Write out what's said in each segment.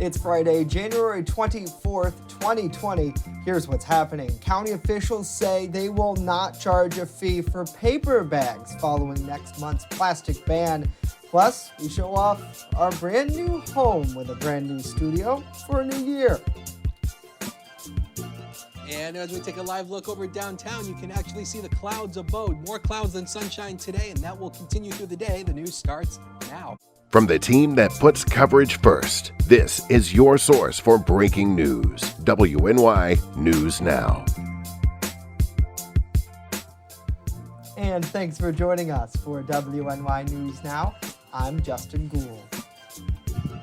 It's Friday, January 24th, 2020. Here's what's happening. County officials say they will not charge a fee for paper bags following next month's plastic ban. Plus, we show off our brand new home with a brand new studio for a new year. And as we take a live look over downtown, you can actually see the clouds above. More clouds than sunshine today, and that will continue through the day. The news starts now. From the team that puts coverage first, this is your source for breaking news. WNY News Now. And thanks for joining us for WNY News Now. I'm Justin Gould.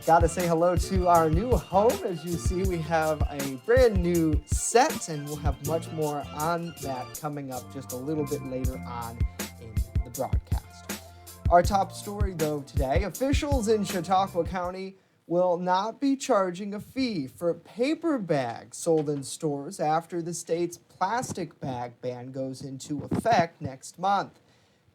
Got to say hello to our new home. As you see, we have a brand new set, and we'll have much more on that coming up just a little bit later on in the broadcast. Our top story, though, today, officials in Chautauqua County will not be charging a fee for paper bags sold in stores after the state's plastic bag ban goes into effect next month.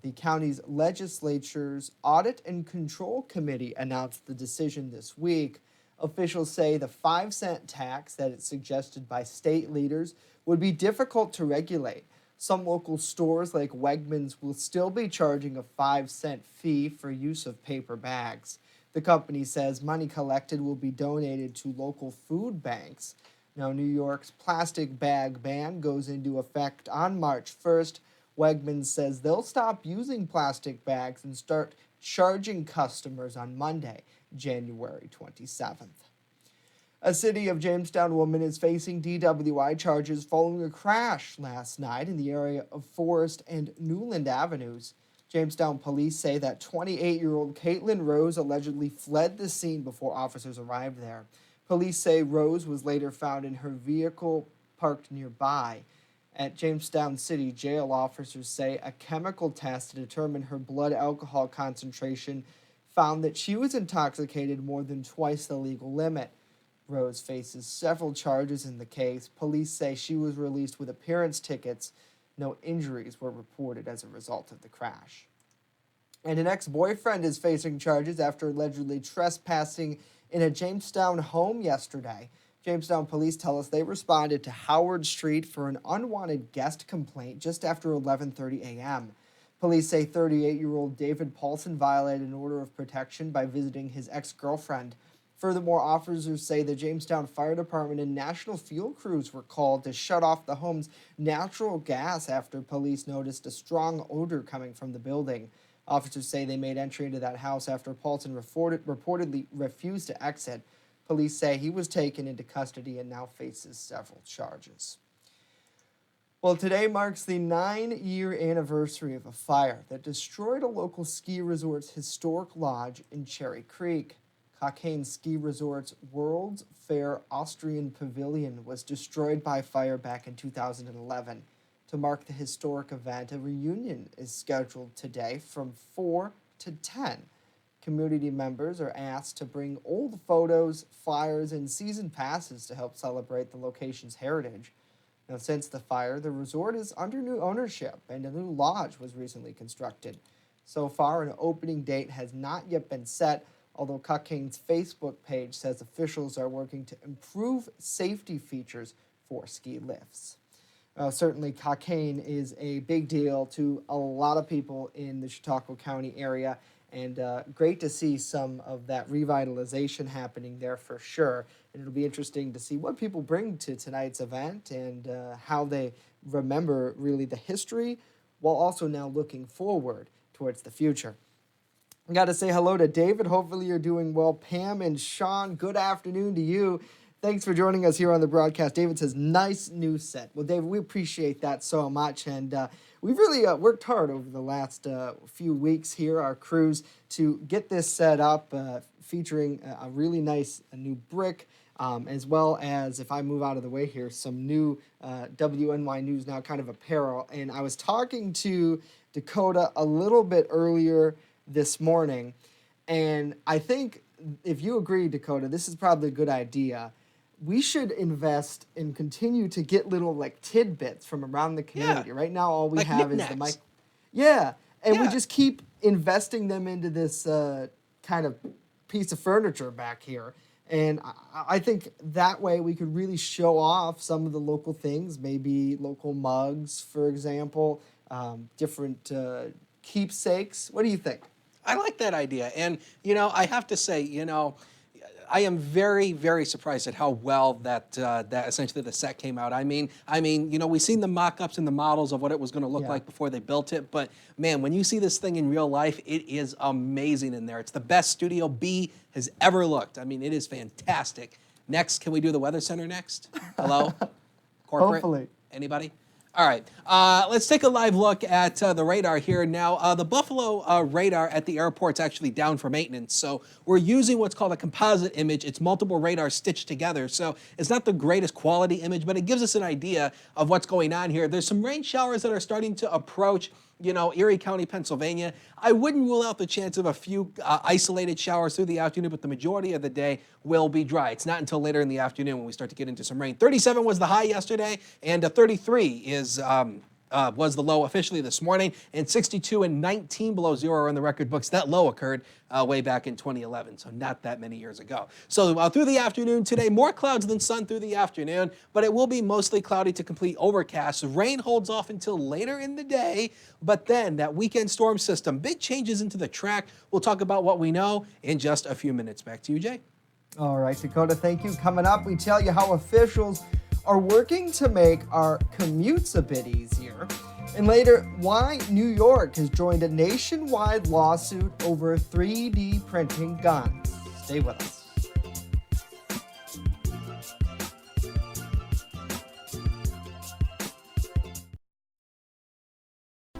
The county's legislature's Audit and Control Committee announced the decision this week. Officials say the 5-cent tax that is suggested by state leaders would be difficult to regulate. Some local stores like Wegmans will still be charging a 5-cent fee for use of paper bags. The company says money collected will be donated to local food banks. Now, New York's plastic bag ban goes into effect on March 1st. Wegmans says they'll stop using plastic bags and start charging customers on Monday, January 27th. A City of Jamestown woman is facing DWI charges following a crash last night in the area of Forest and Newland Avenues. Jamestown police say that 28-year-old Caitlin Rose allegedly fled the scene before officers arrived there. Police say Rose was later found in her vehicle parked nearby. At Jamestown City Jail, officers say a chemical test to determine her blood alcohol concentration found that she was intoxicated more than twice the legal limit. Rose faces several charges in the case. Police say she was released with appearance tickets. No injuries were reported as a result of the crash. And an ex-boyfriend is facing charges after allegedly trespassing in a Jamestown home yesterday. Jamestown police tell us they responded to Howard Street for an unwanted guest complaint just after 11:30 a.m. Police say 38-year-old David Paulson violated an order of protection by visiting his ex-girlfriend. Furthermore, officers say the Jamestown Fire Department and National Fuel crews were called to shut off the home's natural gas after police noticed a strong odor coming from the building. Officers say they made entry into that house after Paulson reportedly refused to exit. Police say he was taken into custody and now faces several charges. Well, today marks the 9-year anniversary of a fire that destroyed a local ski resort's historic lodge in Cherry Creek. Cockaigne Ski Resort's World's Fair Austrian Pavilion was destroyed by fire back in 2011. To mark the historic event, a reunion is scheduled today from 4 to 10. Community members are asked to bring old photos, flyers, and season passes to help celebrate the location's heritage. Now, since the fire, the resort is under new ownership, and a new lodge was recently constructed. So far, an opening date has not yet been set, although Cockaine's Facebook page says officials are working to improve safety features for ski lifts. Certainly, Cockaigne is a big deal to a lot of people in the Chautauqua County area, and great to see some of that revitalization happening there for sure. And it'll be interesting to see what people bring to tonight's event and how they remember really the history while also now looking forward towards the future. I got to say hello to David. Hopefully you're doing well. Pam and Sean, good afternoon to you. Thanks for joining us here on the broadcast. David says, nice new set. Well, David, we appreciate that so much. And we've really worked hard over the last few weeks here, our crews, to get this set up, featuring a really nice new brick, as well as, if I move out of the way here, some new WNY News Now kind of apparel. And I was talking to Dakota a little bit earlier this morning, and I think if you agree, Dakota, this is probably a good idea. We should invest and continue to get little like tidbits from around the community. Yeah. Right now, all we have is the mic. Yeah, and we just keep investing them into this kind of piece of furniture back here And I think that way we could really show off some of the local things, maybe local mugs, for example, different keepsakes. What do you think? I like that idea. And, I have to say, I am very, very surprised at how well that essentially the set came out. I mean, we've seen the mock-ups and the models of what it was going to look like before they built it, but man, when you see this thing in real life, it is amazing in there. It's the best Studio B has ever looked. I mean, it is fantastic. Next, can we do the Weather Center next? Hello? Corporate? Hopefully. Anybody? All right, let's take a live look at the radar here. Now, the Buffalo radar at the airport's actually down for maintenance, so we're using what's called a composite image. It's multiple radars stitched together, so it's not the greatest quality image, but it gives us an idea of what's going on here. There's some rain showers that are starting to approach Erie County, Pennsylvania. I wouldn't rule out the chance of a few isolated showers through the afternoon, but the majority of the day will be dry. It's not until later in the afternoon when we start to get into some rain. 37 was the high yesterday, and 33 was the low officially this morning, and 62 and 19 below zero are in the record books. That low occurred way back in 2011, so not that many years ago. So through the afternoon today, more clouds than sun through the afternoon, but it will be mostly cloudy to complete overcast. Rain holds off until later in the day, but then that weekend storm system, big changes into the track. We'll talk about what we know in just a few minutes. Back to you, Jay. All right, Dakota, thank you. Coming up, we tell you how officials are working to make our commutes a bit easier. And later, why New York has joined a nationwide lawsuit over 3D printing guns. Stay with us.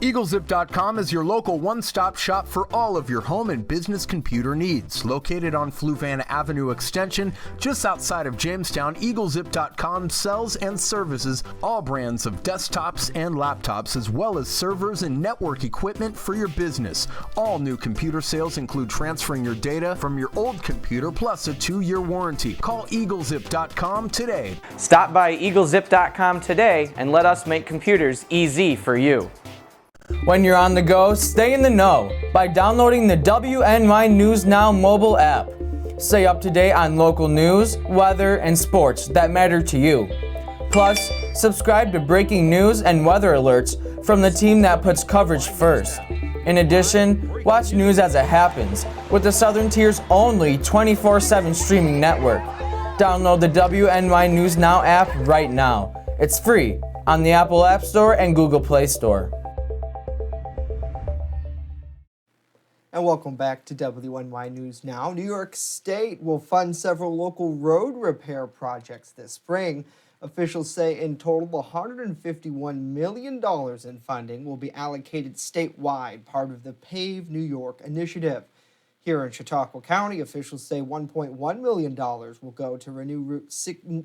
EagleZip.com is your local one-stop shop for all of your home and business computer needs. Located on Fluvan Avenue Extension, just outside of Jamestown, EagleZip.com sells and services all brands of desktops and laptops, as well as servers and network equipment for your business. All new computer sales include transferring your data from your old computer plus a 2-year warranty. Call EagleZip.com today. Stop by EagleZip.com today and let us make computers easy for you. When you're on the go, stay in the know by downloading the WNY News Now mobile app. Stay up to date on local news, weather, and sports that matter to you. Plus, subscribe to breaking news and weather alerts from the team that puts coverage first. In addition, watch news as it happens with the Southern Tier's only 24/7 streaming network. Download the WNY News Now app right now. It's free on the Apple App Store and Google Play Store. And welcome back to WNY News Now. New York State will fund several local road repair projects this spring. Officials say in total, $151 million in funding will be allocated statewide, part of the Pave New York initiative. Here in Chautauqua County, officials say $1.1 million will go to renew Route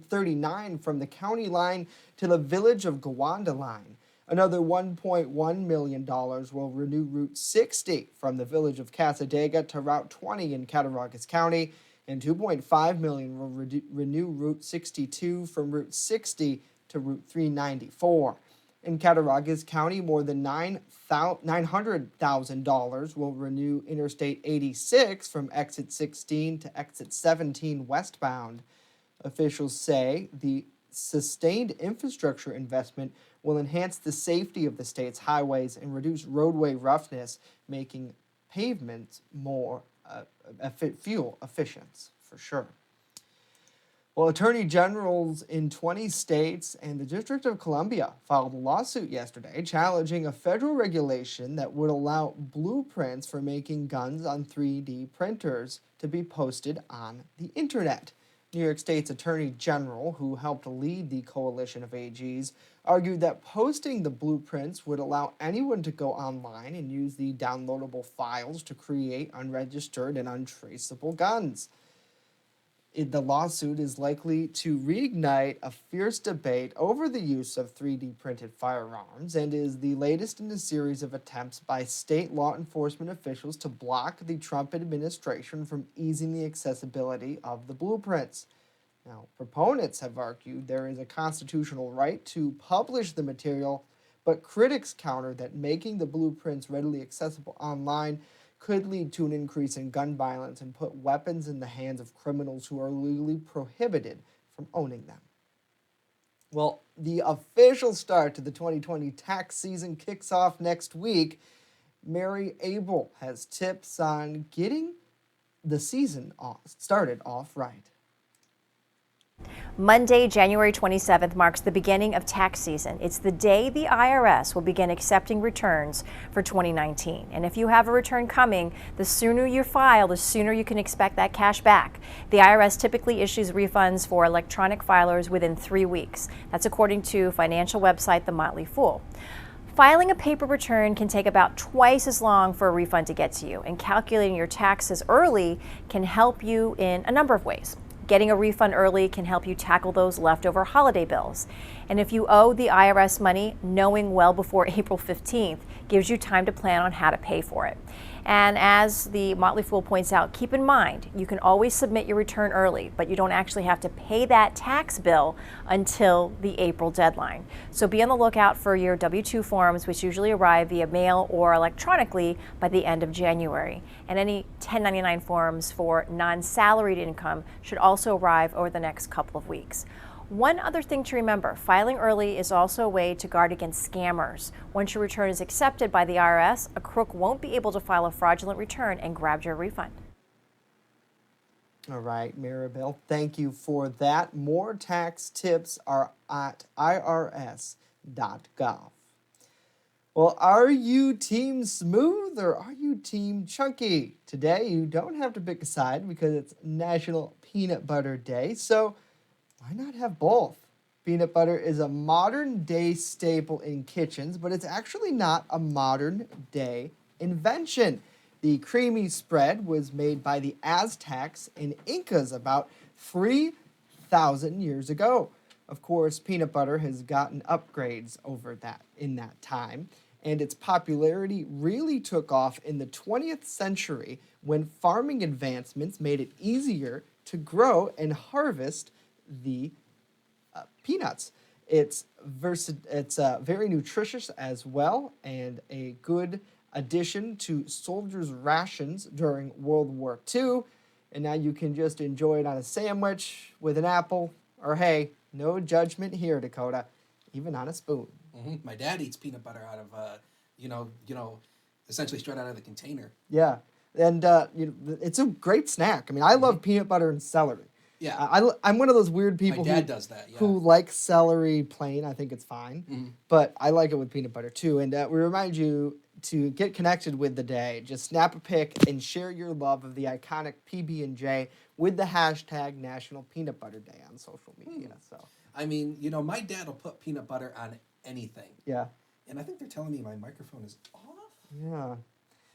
39 from the county line to the village of Gowanda line. Another $1.1 million will renew Route 60 from the village of Cassadaga to Route 20 in Cattaraugus County, and $2.5 million will renew Route 62 from Route 60 to Route 394. In Cattaraugus County, more than $900,000 will renew Interstate 86 from exit 16 to exit 17 westbound. Officials say the sustained infrastructure investment will enhance the safety of the state's highways and reduce roadway roughness, making pavement more fuel efficient, for sure. Well, attorney generals in 20 states and the District of Columbia filed a lawsuit yesterday challenging a federal regulation that would allow blueprints for making guns on 3D printers to be posted on the internet. New York State's Attorney General, who helped lead the coalition of AGs, argued that posting the blueprints would allow anyone to go online and use the downloadable files to create unregistered and untraceable guns. The lawsuit is likely to reignite a fierce debate over the use of 3D printed firearms and is the latest in a series of attempts by state law enforcement officials to block the Trump administration from easing the accessibility of the blueprints. Now, proponents have argued there is a constitutional right to publish the material, but critics counter that making the blueprints readily accessible online could lead to an increase in gun violence and put weapons in the hands of criminals who are legally prohibited from owning them. Well, the official start to the 2020 tax season kicks off next week. Mary Abel has tips on getting the season started off right. Monday, January 27th marks the beginning of tax season. It's the day the IRS will begin accepting returns for 2019. And if you have a return coming, the sooner you file, the sooner you can expect that cash back. The IRS typically issues refunds for electronic filers within 3 weeks. That's according to financial website The Motley Fool. Filing a paper return can take about twice as long for a refund to get to you, and calculating your taxes early can help you in a number of ways. Getting a refund early can help you tackle those leftover holiday bills. And if you owe the IRS money, knowing well before April 15th gives you time to plan on how to pay for it. And as the Motley Fool points out, keep in mind, you can always submit your return early, but you don't actually have to pay that tax bill until the April deadline. So be on the lookout for your W-2 forms, which usually arrive via mail or electronically by the end of January. And any 1099 forms for non-salaried income should also arrive over the next couple of weeks. One other thing to remember, filing early is also a way to guard against scammers. Once your return is accepted by the IRS, a crook won't be able to file a fraudulent return and grab your refund. All right, Maribel, thank you for that. More tax tips are at irs.gov. Well, are you team smooth or are you team chunky? Today, you don't have to pick a side because it's National Peanut Butter Day, so why not have both? Peanut butter is a modern day staple in kitchens, but it's actually not a modern day invention. The creamy spread was made by the Aztecs and Incas about 3,000 years ago. Of course, peanut butter has gotten upgrades in that time, and its popularity really took off in the 20th century when farming advancements made it easier to grow and harvest the peanuts. It's very nutritious as well, and a good addition to soldiers' rations during World War II. And now you can just enjoy it on a sandwich with an apple, or hey, no judgment here, Dakota, even on a spoon. Mm-hmm. My dad eats peanut butter out of, essentially straight out of the container. Yeah, and it's a great snack. I mean, I love peanut butter and celery. Yeah, I'm one of those weird people my dad does that, who like celery plain. I think it's fine, but I like it with peanut butter too. And we remind you to get connected with the day. Just snap a pic and share your love of the iconic PB&J with the hashtag National Peanut Butter Day on social media. So I mean, my dad will put peanut butter on anything. Yeah. And I think they're telling me my microphone is off. Yeah.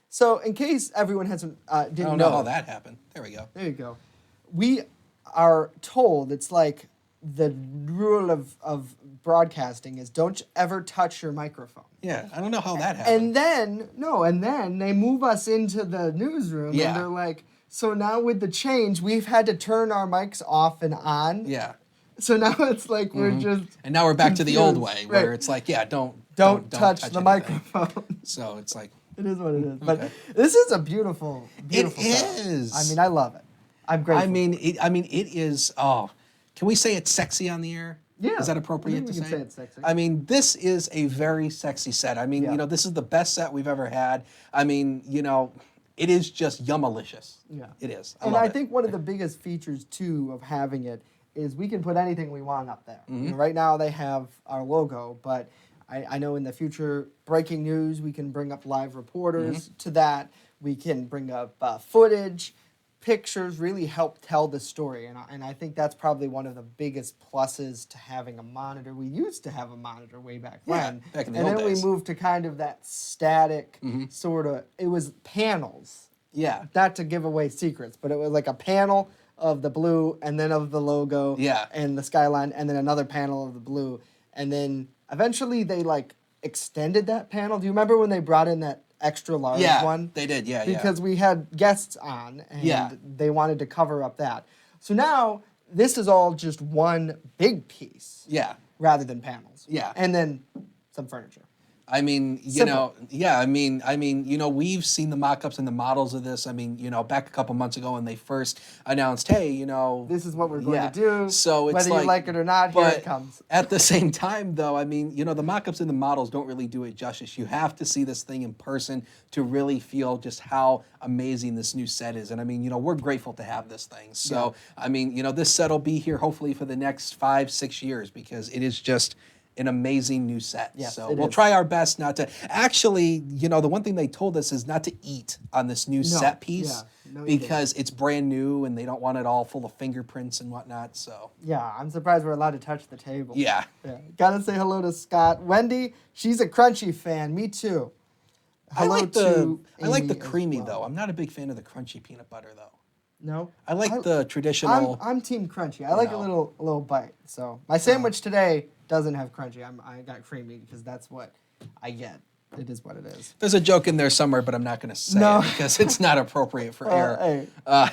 So in case everyone hasn't didn't I don't know how that happened. There we go. There you go. We are told it's like the rule of broadcasting is don't ever touch your microphone. Yeah, I don't know how that happened. And then they move us into the newsroom and they're like, so now with the change, we've had to turn our mics off and on. Yeah. So now it's like we're just and now we're back to the old way where right. it's like, don't touch the anything. microphone. So it's like it is what it is. But this is a beautiful it song. is. I mean, I love it. I'm grateful. it is. Oh, can we say it's sexy on the air? Yeah. Is that appropriate we to can say? say it's sexy. I mean, this is a very sexy set. I mean, this is the best set we've ever had. I mean, it is just yummalicious. Yeah. It is. I think one of the biggest features, too, of having it is we can put anything we want up there. Right now they have our logo, but I know in the future, breaking news, we can bring up live reporters to that. We can bring up footage, pictures, really help tell the story. And I think that's probably one of the biggest pluses to having a monitor. We used to have a monitor way back when. Back in the and old then days. we moved to kind of that static sort of, it was panels. Yeah. Not to give away secrets, but it was like a panel of the blue and then of the logo and the skyline and then another panel of the blue. And then eventually they extended that panel. Do you remember when they brought in that extra large one? They did, Because we had guests on and they wanted to cover up that. So now this is all just one big piece. Yeah. Rather than panels. Yeah. And then some furniture. I mean, we've seen the mock-ups and the models of this. I mean, back a couple months ago when they first announced, hey, this is what we're going to do. So it's whether you like it or not, here it comes. At the same time, though, I mean, the mock-ups and the models don't really do it justice. You have to see this thing in person to really feel just how amazing this new set is. And I mean, we're grateful to have this thing. So, I mean, this set will be here hopefully for the next 5-6 years because it is just an amazing new set. Yes, so we'll try our best not to. Actually, the one thing they told us is not to eat on this new set piece because it's brand new and they don't want it all full of fingerprints and whatnot. So yeah, I'm surprised we're allowed to touch the table. Yeah. Gotta say hello to Scott. Wendy, she's a crunchy fan. Me too. I like the creamy though. I'm not a big fan of the crunchy peanut butter though. No, I like the traditional. I'm team crunchy. I like a little bite. So my sandwich today doesn't have crunchy. I got creamy because that's what I get. It is what it is. There's a joke in there somewhere, but I'm not going to say it because it's not appropriate for air. Hey,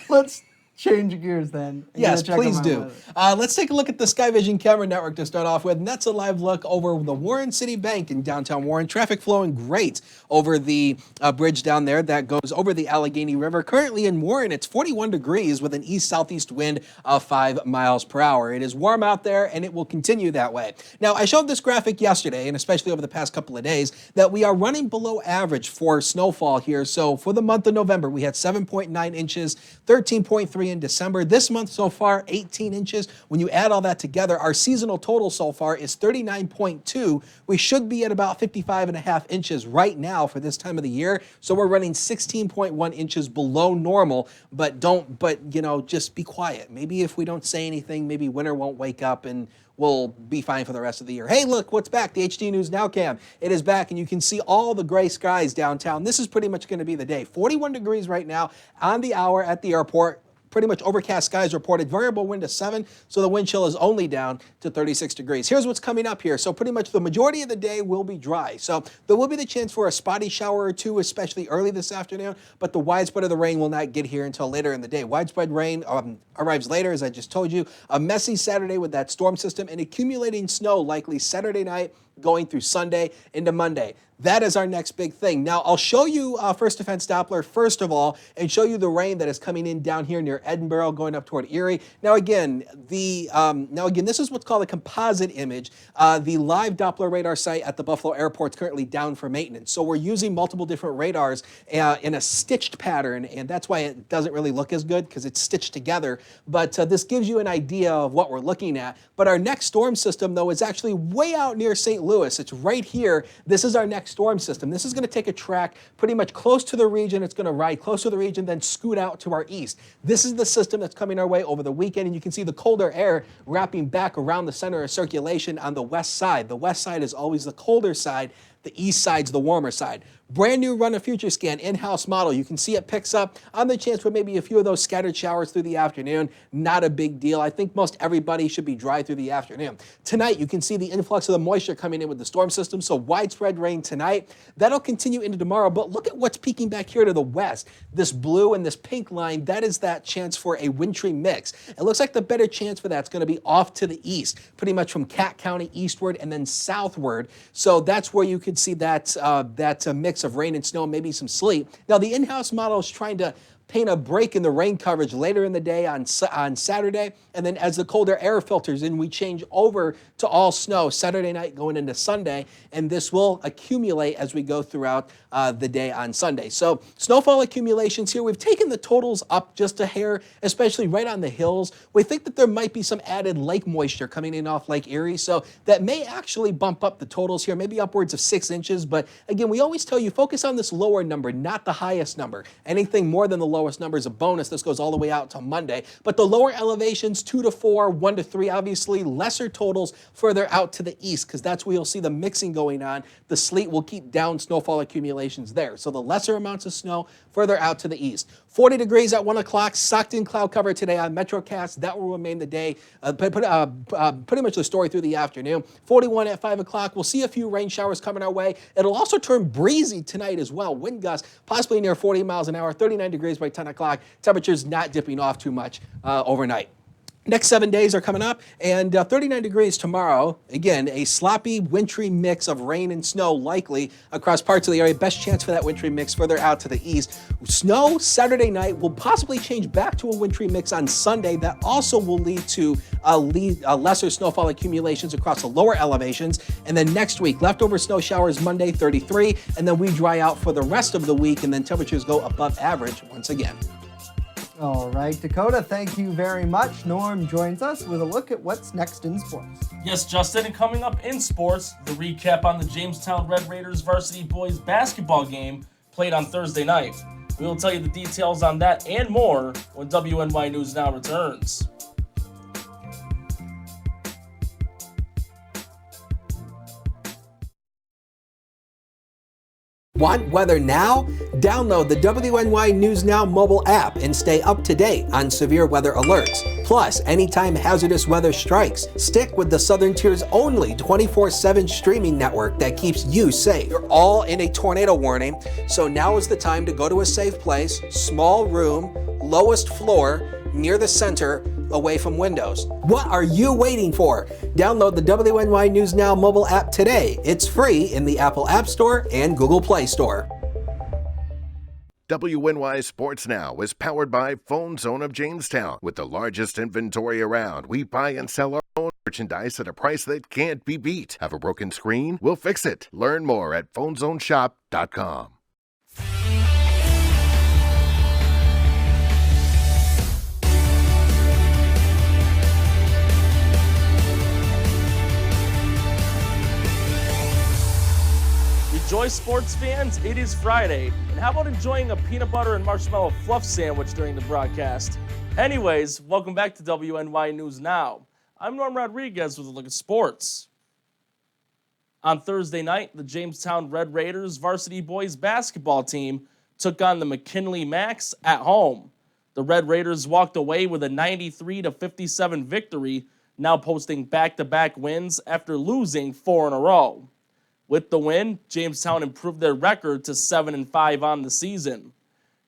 let's change gears then. Yes, please do. Let's take a look at the Sky Vision Camera Network to start off with. And that's a live look over the Warren City Bank in downtown Warren. Traffic flowing great over the bridge down there that goes over the Allegheny River. Currently in Warren, it's 41 degrees with an east-southeast wind of 5 miles per hour. It is warm out there, and it will continue that way. Now, I showed this graphic yesterday, and especially over the past couple of days, that we are running below average for snowfall here. So for the month of November, we had 7.9 inches, 13.3 in December. This month so far, 18 inches. When you add all that together, our seasonal total so far is 39.2. We should be at about 55.5 inches right now for this time of the year. So we're running 16.1 inches below normal, but just be quiet. Maybe if we don't say anything, maybe winter won't wake up and we'll be fine for the rest of the year. Hey, look, what's back? The HD News Now cam. It is back, and you can see all the gray skies downtown. This is pretty much going to be the day. 41 degrees right now on the hour at the airport. Pretty much overcast skies reported. Variable wind of 7, so the wind chill is only down to 36 degrees. Here's what's coming up here. So pretty much the majority of the day will be dry. So there will be the chance for a spotty shower or two, especially early this afternoon, but the widespread of the rain will not get here until later in the day. Widespread rain arrives later, as I just told you. A messy Saturday with that storm system and accumulating snow likely Saturday night going through Sunday into Monday. That is our next big thing. Now, I'll show you First Defense Doppler first of all, and show you the rain that is coming in down here near Edinburgh, going up toward Erie. Now, again, this is what's called a composite image. The live Doppler radar site at the Buffalo Airport is currently down for maintenance. So we're using multiple different radars in a stitched pattern, and that's why it doesn't really look as good because it's stitched together. But this gives you an idea of what we're looking at. But our next storm system, though, is actually way out near St. Louis. It's right here. This is our next storm system. This is going to take a track pretty much close to the region. It's going to ride close to the region, then scoot out to our east. This is the system that's coming our way over the weekend, and you can see the colder air wrapping back around the center of circulation on the west side. The west side is always the colder side. The east side's the warmer side. Brand new Run a Future Scan in-house model. You can see it picks up on the chance for maybe a few of those scattered showers through the afternoon. Not a big deal. I think most everybody should be dry through the afternoon. Tonight, you can see the influx of the moisture coming in with the storm system, so widespread rain tonight. That'll continue into tomorrow, but look at what's peeking back here to the west. This blue and this pink line, that is that chance for a wintry mix. It looks like the better chance for that's going to be off to the east, pretty much from Cat County eastward and then southward. So that's where you could see that mix of rain and snow, maybe some sleet. Now, the in-house model is trying to paint a break in the rain coverage later in the day on Saturday, and then as the colder air filters in, we change over to all snow Saturday night going into Sunday, and this will accumulate as we go throughout the day on Sunday. So snowfall accumulations here, we've taken the totals up just a hair, especially right on the hills. We think that there might be some added lake moisture coming in off Lake Erie, so that may actually bump up the totals here, maybe upwards of 6 inches, but again, we always tell you, focus on this lower number, not the highest number. Anything more than the lowest number is a bonus. This goes all the way out to Monday. But the lower elevations, 2 to 4, 1 to 3, obviously lesser totals further out to the east, because that's where you'll see the mixing going on. The sleet will keep down snowfall accumulations there. So the lesser amounts of snow further out to the east. 40 degrees at 1 o'clock, socked in cloud cover today on Metrocast. That will remain the day, pretty much the story through the afternoon. 41 at 5 o'clock. We'll see a few rain showers coming our way. It'll also turn breezy tonight as well. Wind gusts possibly near 40 miles an hour, 39 degrees by 10 o'clock. Temperatures not dipping off too much overnight. Next 7 days are coming up, and 39 degrees tomorrow. Again, a sloppy, wintry mix of rain and snow likely across parts of the area. Best chance for that wintry mix further out to the east. Snow Saturday night will possibly change back to a wintry mix on Sunday. That also will lead to lesser snowfall accumulations across the lower elevations. And then next week, leftover snow showers Monday, 33, and then we dry out for the rest of the week, and then temperatures go above average once again. All right, Dakota, thank you very much. Norm joins us with a look at what's next in sports. Yes, Justin, and coming up in sports, the recap on the Jamestown Red Raiders varsity boys basketball game played on Thursday night. We will tell you the details on that and more when WNY News Now returns. Want weather now? Download the WNY News Now mobile app and stay up to date on severe weather alerts. Plus, anytime hazardous weather strikes, stick with the Southern Tier's only 24/7 streaming network that keeps you safe. You're all in a tornado warning, so now is the time to go to a safe place, small room, lowest floor, near the center, away from windows. What are you waiting for? Download the WNY News Now mobile app today. It's free in the Apple App Store and Google Play Store. WNY Sports Now is powered by Phone Zone of Jamestown. With the largest inventory around, we buy and sell our own merchandise at a price that can't be beat. Have a broken screen? We'll fix it. Learn more at phonezoneshop.com. Rejoice, sports fans, it is Friday, and how about enjoying a peanut butter and marshmallow fluff sandwich during the broadcast? Anyways, welcome back to WNY News Now. I'm Norm Rodriguez with a look at sports. On Thursday night, the Jamestown Red Raiders varsity boys basketball team took on the McKinley Max at home. The Red Raiders walked away with a 93-57 victory, now posting back-to-back wins after losing 4 in a row. With the win, Jamestown improved their record to 7-5 on the season.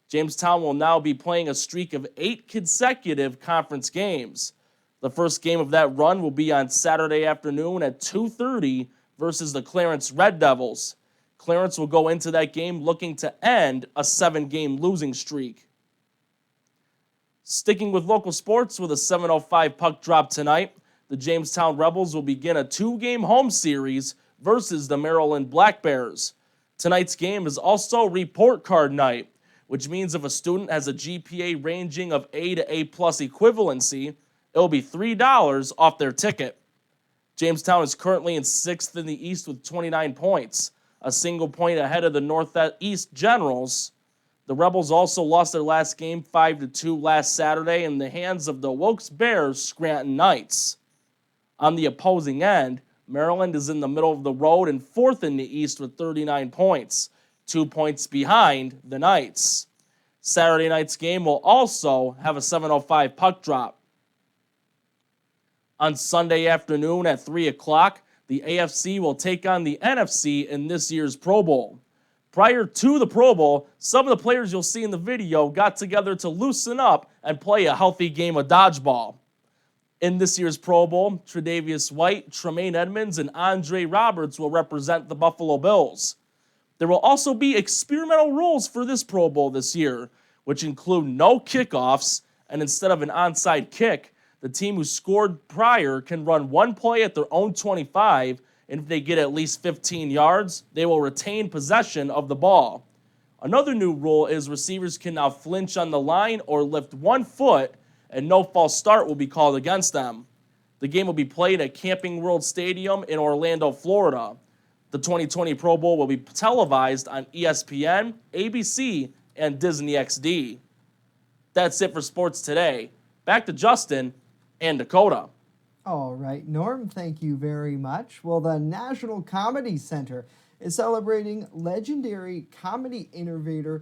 Jamestown will now be playing a streak of 8 consecutive conference games. The first game of that run will be on Saturday afternoon at 2:30 versus the Clarence Red Devils. Clarence will go into that game looking to end a 7-game losing streak. Sticking with local sports with a 7:05 puck drop tonight, the Jamestown Rebels will begin a 2-game home series versus the Maryland Black Bears. Tonight's game is also report card night, which means if a student has a GPA ranging of A to A+ equivalency, it will be $3 off their ticket. Jamestown is currently in 6th in the East with 29 points, a single point ahead of the Northeast Generals. The Rebels also lost their last game 5-2 last Saturday in the hands of the Wilkes Bears Scranton Knights. On the opposing end, Maryland is in the middle of the road and 4th in the East with 39 points, 2 points behind the Knights. Saturday night's game will also have a 7:05 puck drop. On Sunday afternoon at 3 o'clock, the AFC will take on the NFC in this year's Pro Bowl. Prior to the Pro Bowl, some of the players you'll see in the video got together to loosen up and play a healthy game of dodgeball. In this year's Pro Bowl, Tre'Davious White, Tremaine Edmonds, and Andre Roberts will represent the Buffalo Bills. There will also be experimental rules for this Pro Bowl this year, which include no kickoffs, and instead of an onside kick, the team who scored prior can run one play at their own 25, and if they get at least 15 yards, they will retain possession of the ball. Another new rule is receivers can now flinch on the line or lift 1 foot, and no false start will be called against them. The game will be played at Camping World Stadium in Orlando, Florida. The 2020 Pro Bowl will be televised on ESPN, ABC, and Disney XD. That's it for sports today. Back to Justin and Dakota. All right, Norm, thank you very much. Well, the National Comedy Center is celebrating legendary comedy innovator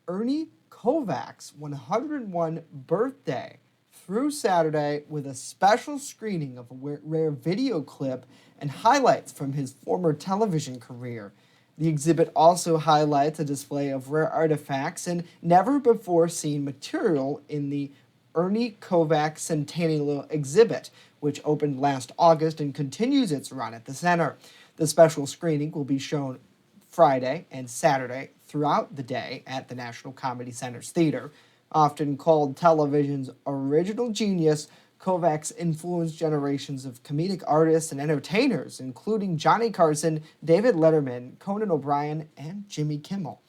Ernie Kovac's 101 birthday through Saturday with a special screening of a rare video clip and highlights from his former television career. The exhibit also highlights a display of rare artifacts and never-before-seen material in the Ernie Kovacs Centennial exhibit, which opened last August and continues its run at the center. The special screening will be shown Friday and Saturday throughout the day at the National Comedy Center's theater. Often called television's original genius, Kovacs influenced generations of comedic artists and entertainers, including Johnny Carson, David Letterman, Conan O'Brien, and Jimmy Kimmel.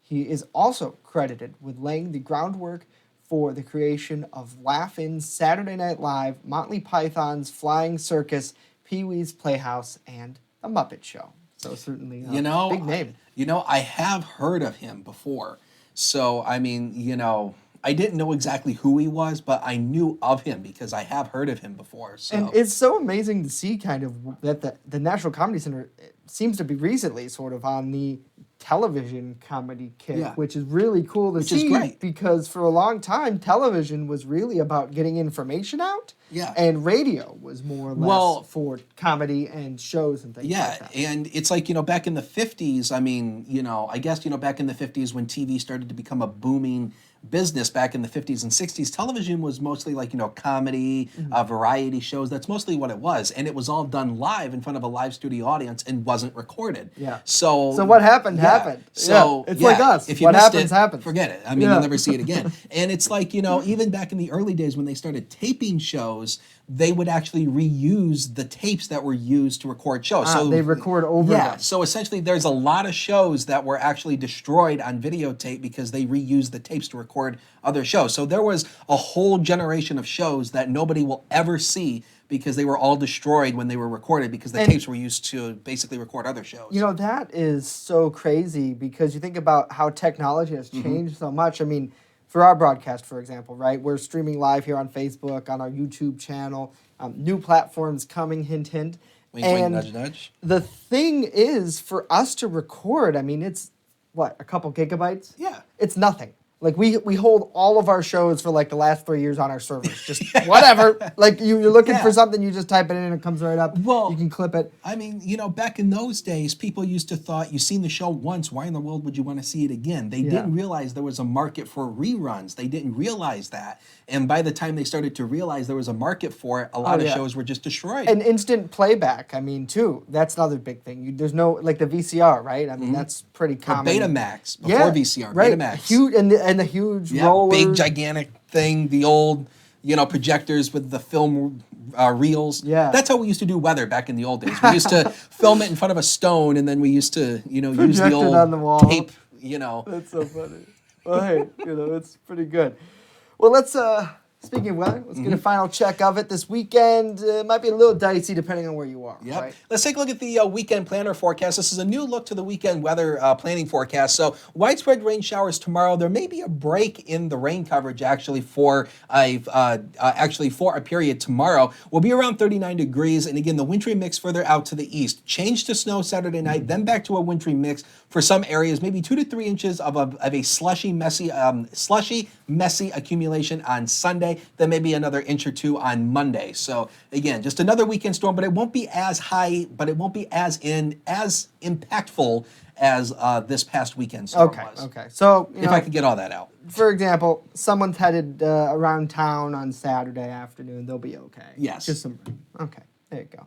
He is also credited with laying the groundwork for the creation of Laugh-In's Saturday Night Live, Monty Python's Flying Circus, Pee-wee's Playhouse, and The Muppet Show. So certainly a big name. I have heard of him before. So, I mean, I didn't know exactly who he was, but I knew of him because I have heard of him before. So. And it's so amazing to see kind of that the National Comedy Center seems to be recently sort of on the television comedy kick, which is really cool to see. Is great. Because for a long time, television was really about getting information out. Yeah. And radio was more or less for comedy and shows and things like that. Yeah, and it's like, back in the 50s, I mean, I guess, back in the 50s when TV started to become a booming business back in the 50s and 60s, television was mostly like, comedy, variety shows. That's mostly what it was. And it was all done live in front of a live studio audience and wasn't recorded. Yeah. So what happened, happened. So it's like us. If you what missed happens, it, happens. Forget it. I mean, you'll never see it again. And it's like, even back in the early days when they started taping shows, they would actually reuse the tapes that were used to record shows. So they record over them. So essentially there's a lot of shows that were actually destroyed on videotape because they reused the tapes to record other shows. So there was a whole generation of shows that nobody will ever see because they were all destroyed when they were recorded because the tapes were used to basically record other shows. That is so crazy because you think about how technology has changed so much. I mean, for our broadcast, for example, right? We're streaming live here on Facebook, on our YouTube channel, new platforms coming, hint, hint. Wink, and wink, nudge, nudge. The thing is, for us to record, I mean, it's, what, a couple gigabytes? Yeah. It's nothing. Like, we hold all of our shows for, like, the last 3 years on our servers. Just whatever. Like, you're looking for something, you just type it in and it comes right up. Well, you can clip it. I mean, back in those days, people used to thought, you've seen the show once, why in the world would you want to see it again? They didn't realize there was a market for reruns. They didn't realize that. And by the time they started to realize there was a market for it, a lot of shows were just destroyed. And instant playback, I mean, too. That's another big thing. There's no, like the VCR, right? I mean, that's pretty common. Betamax, before VCR, right. Betamax. Huge, and the huge rollers. Big, gigantic thing, the old, projectors with the film reels. Yeah. That's how we used to do weather back in the old days. We used to film it in front of a stone, and then we used to, use the old on the wall. tape, That's so funny. Well, hey, it's pretty good. Well, let's, speaking of weather, let's get a final check of it this weekend. It might be a little dicey depending on where you are. Yep. Right? Let's take a look at the weekend planner forecast. This is a new look to the weekend weather planning forecast. So widespread rain showers tomorrow. There may be a break in the rain coverage actually for a period tomorrow. We'll be around 39 degrees. And again, the wintry mix further out to the east. Change to snow Saturday night, then back to a wintry mix for some areas. Maybe 2 to 3 inches of a slushy, messy accumulation on Sunday. Then maybe another inch or two on Monday. So again, just another weekend storm, but it won't be as high, but it won't be as impactful as this past weekend storm was. Okay. So if I could get all that out. For example, someone's headed around town on Saturday afternoon. They'll be okay. Yes. Just some. Okay. There you go.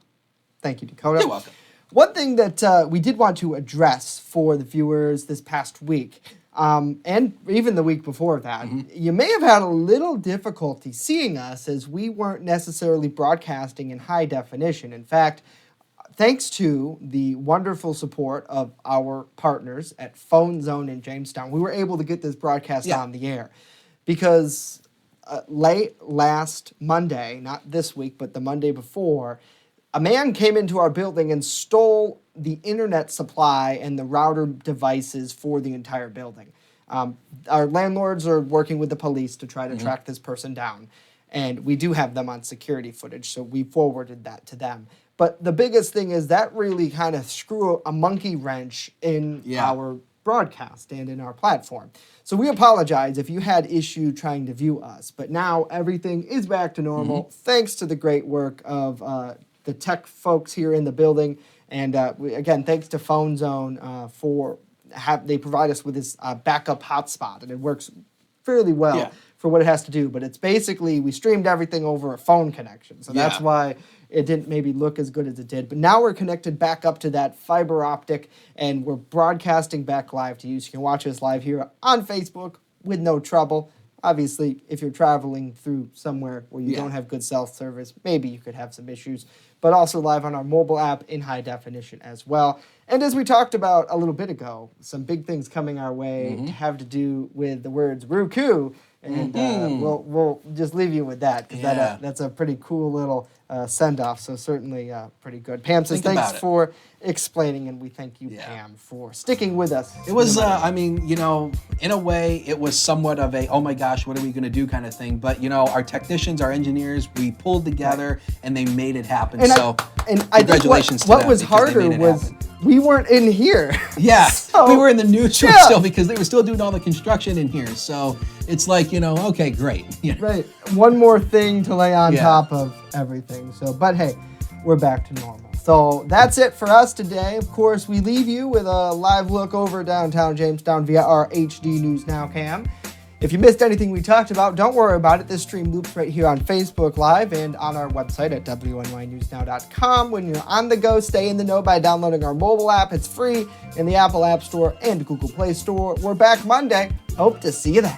Thank you, Dakota. You're welcome. One thing that we did want to address for the viewers this past week, and even the week before that, you may have had a little difficulty seeing us as we weren't necessarily broadcasting in high definition. In fact, thanks to the wonderful support of our partners at Phone Zone in Jamestown, we were able to get this broadcast on the air. Because late last Monday, not this week, but the Monday before, a man came into our building and stole the internet supply and the router devices for the entire building. Our landlords are working with the police to try to track this person down. And we do have them on security footage, so we forwarded that to them. But the biggest thing is that really kind of screw a monkey wrench in our broadcast and in our platform. So we apologize if you had issue trying to view us. But now everything is back to normal thanks to the great work of the tech folks here in the building. And again, thanks to Phone Zone they provide us with this backup hotspot, and it works fairly well for what it has to do, but it's basically we streamed everything over a phone connection. So that's Yeah. why it didn't maybe look as good as it did. But now we're connected back up to that fiber optic, and we're broadcasting back live to you. So you can watch us live here on Facebook with no trouble. Obviously, if you're traveling through somewhere where you don't have good cell service, maybe you could have some issues. But also live on our mobile app in high definition as well. And as we talked about a little bit ago, some big things coming our way have to do with the words Roku. And we'll just leave you with that, because that's a pretty cool little send-off. So certainly pretty good. Pam says, thanks for explaining, and we thank you, Pam, for sticking with us. It was, I mean, in a way, it was somewhat of a, oh my gosh, what are we going to do kind of thing. But, our technicians, our engineers, we pulled together and they made it happen. And so I congratulations think what to was them, because they harder made it was happen. we weren't in here. Yeah, So- we were in the newsroom Yeah. still, because they were still doing all the construction in here. So it's like, okay, great. Right. One more thing to lay on Yeah. top of everything. So, but hey, we're back to normal. So that's it for us today. Of course, we leave you with a live look over downtown Jamestown via our HD News Now cam. If you missed anything we talked about, don't worry about it. This stream loops right here on Facebook Live and on our website at WNYNewsNow.com. When you're on the go, stay in the know by downloading our mobile app. It's free in the Apple App Store and Google Play Store. We're back Monday. Hope to see you then.